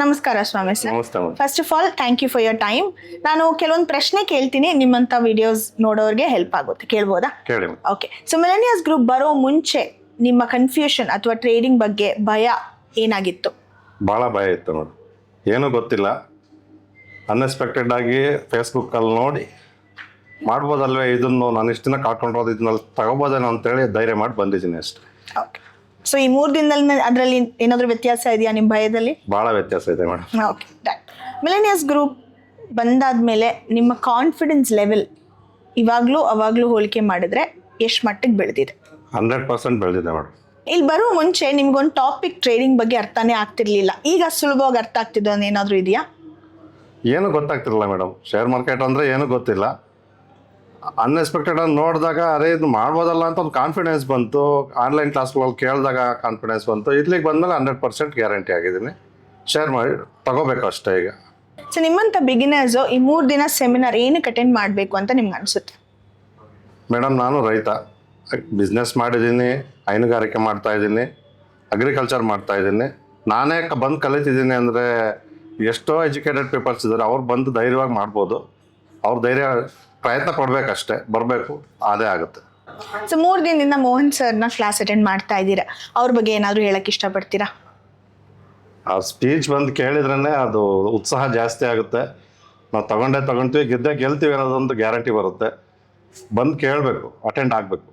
ನಮಸ್ಕಾರ ಸ್ವಾಮಿ ಸರ್. ನಮಸ್ತೆ madam. First of all thank you for your time. ನಾನು ಕೆಲವೊಂದು ಪ್ರಶ್ನೆ ಕೇಳ್ತೀನಿ, ನಿಮ್ಮಂಥ ವಿಡಿಯೋಸ್ ನೋಡೋರಿಗೆ ಹೆಲ್ಪ್ ಆಗುತ್ತೆ, ಕೇಳ್ಬೋದಾ? ಕೇಳಿ. ಓಕೆ. ಸೊ ಮಿಲೆನಿಯಸ್ ಗ್ರೂಪ್ ಬರೋ ಮುಂಚೆ ನಿಮ್ಮ ಕನ್ಫ್ಯೂಷನ್ ಅಥವಾ ಟ್ರೇಡಿಂಗ್ ಬಗ್ಗೆ ಭಯ ಏನಾಗಿತ್ತು? ಭಾಳ ಭಯ ಇತ್ತು ಮೇಡಮ್, ಏನೂ ಗೊತ್ತಿಲ್ಲ. ಅನ್ಎಕ್ಸ್ಪೆಕ್ಟೆಡ್ ಆಗಿ ಫೇಸ್ಬುಕ್ಕಲ್ಲಿ ನೋಡಿ ಮಾಡ್ಬೋದಲ್ವೇ ಇದನ್ನು, ನಾನು ಇಷ್ಟು ದಿನ ಕಾಡ್ಕೊಂಡಿರೋದು ಇದನ್ನೆಲ್ಲ ತಗೋಬೋದೇನೋ ಅಂತೇಳಿ ಧೈರ್ಯ ಮಾಡಿ ಬಂದಿದ್ದೀನಿ ಅಷ್ಟೇ. ಓಕೆ. ಸೊ ಈ 3 ದಿನದಲ್ಲಿ ಅದರಲ್ಲಿ ಏನಾದರೂ ವ್ಯತ್ಯಾಸ ಇದೆಯಾ ನಿಮ್ಮ ಭಯದಲ್ಲಿ? ಭಾಳ ವ್ಯತ್ಯಾಸ ಇದೆ ಮೇಡಮ್. ಓಕೆ, ಮಿಲೆನಿಯಸ್ ಗ್ರೂಪ್ ಬಂದಾದ್ಮೇಲೆ ನಿಮ್ಮ ಕಾನ್ಫಿಡೆನ್ಸ್ ಲೆವೆಲ್ ಇವಾಗಲೂ ಅವಾಗಲೂ ಹೋಲಿಕೆ ಮಾಡಿದ್ರೆ ಎಷ್ಟು ಮಟ್ಟಿಗೆ ಬೆಳೆದಿದೆ? 100% ಬೆಳೆದಿದೆ ಮೇಡಮ್. ಇಲ್ಲಿ ಬರೋ ಮುಂಚೆ ನಿಮ್ಗೊಂದು ಟಾಪಿಕ್ ಟ್ರೇಡಿಂಗ್ ಬಗ್ಗೆ ಅರ್ಥನೇ ಆಗ್ತಿರ್ಲಿಲ್ಲ, ಈಗ ಸುಲಭವಾಗಿ ಅರ್ಥ ಆಗ್ತಿದ್ದು ಅನ್ನೋ ಏನಾದರೂ ಇದೆಯಾ? ಏನೂ ಗೊತ್ತಾಗ್ತಿರಲಿಲ್ಲ ಮೇಡಮ್. ಶೇರ್ ಮಾರ್ಕೆಟ್ ಅಂದರೆ ಏನೂ ಗೊತ್ತಿಲ್ಲ. ಅನ್ಎಕ್ಸ್ಪೆಕ್ಟೆಡ್ ಆಗಿ ನೋಡಿದಾಗ ಅದೇ ಇದು ಮಾಡ್ಬೋದಲ್ಲ ಅಂತ ಒಂದು ಕಾನ್ಫಿಡೆನ್ಸ್ ಬಂತು. ಆನ್ಲೈನ್ ಕ್ಲಾಸ್ಗಳಲ್ಲಿ ಕೇಳಿದಾಗ ಕಾನ್ಫಿಡೆನ್ಸ್ ಬಂತು. ಇಲ್ಲಿಗೆ ಬಂದಮೇಲೆ 100% ಗ್ಯಾರಂಟಿ ಆಗಿದ್ದೀನಿ. ಶೇರ್ ಮಾಡಿ ತಗೋಬೇಕು ಅಷ್ಟೇ ಈಗ. ಸೊ ನಿಮ್ಮಂಥ ಬಿಗಿನರ್ಸು ಈ 3 ದಿನ ಸೆಮಿನಾರ್ ಏನಕ್ಕೆ ಅಟೆಂಡ್ ಮಾಡಬೇಕು ಅಂತ ನಿಮ್ಗೆ ಅನಿಸುತ್ತೆ? ಮೇಡಮ್, ನಾನು ರೈತ, ಬಿಸ್ನೆಸ್ ಮಾಡಿದ್ದೀನಿ, ಹೈನುಗಾರಿಕೆ ಮಾಡ್ತಾಯಿದ್ದೀನಿ, ಅಗ್ರಿಕಲ್ಚರ್ ಮಾಡ್ತಾಯಿದ್ದೀನಿ. ನಾನೇ ಬಂದು ಕಲಿತಿದ್ದೀನಿ ಅಂದರೆ ಎಷ್ಟೋ ಎಜುಕೇಟೆಡ್ ಪೀಪಲ್ಸ್ ಇದ್ದಾರೆ, ಅವ್ರು ಬಂದು ಧೈರ್ಯವಾಗಿ ಮಾಡ್ಬೋದು. ಅವ್ರ ಧೈರ್ಯ ಪ್ರಯತ್ನ ಪಡಬೇಕಷ್ಟೇ, ಬರಬೇಕು, ಅದೇ ಆಗುತ್ತೆ. ಸೊ 3 ದಿನದಿಂದ ಮೋಹನ್ ಸರ್ನ ಕ್ಲಾಸ್ ಅಟೆಂಡ್ ಮಾಡ್ತಾ ಇದ್ದೀರಾ, ಅವ್ರ ಬಗ್ಗೆ ಏನಾದರೂ ಹೇಳಕ್ಕೆ ಇಷ್ಟಪಡ್ತೀರಾ? ಆ ಸ್ಪೀಚ್ ಬಂದು ಕೇಳಿದ್ರೇ ಅದು ಉತ್ಸಾಹ ಜಾಸ್ತಿ ಆಗುತ್ತೆ. ನಾವು ತಗೊಂತೀವಿ, ಗೆಲ್ತೀವಿ ಅನ್ನೋದೊಂದು ಗ್ಯಾರಂಟಿ ಬರುತ್ತೆ. ಬಂದು ಕೇಳಬೇಕು, ಅಟೆಂಡ್ ಆಗಬೇಕು.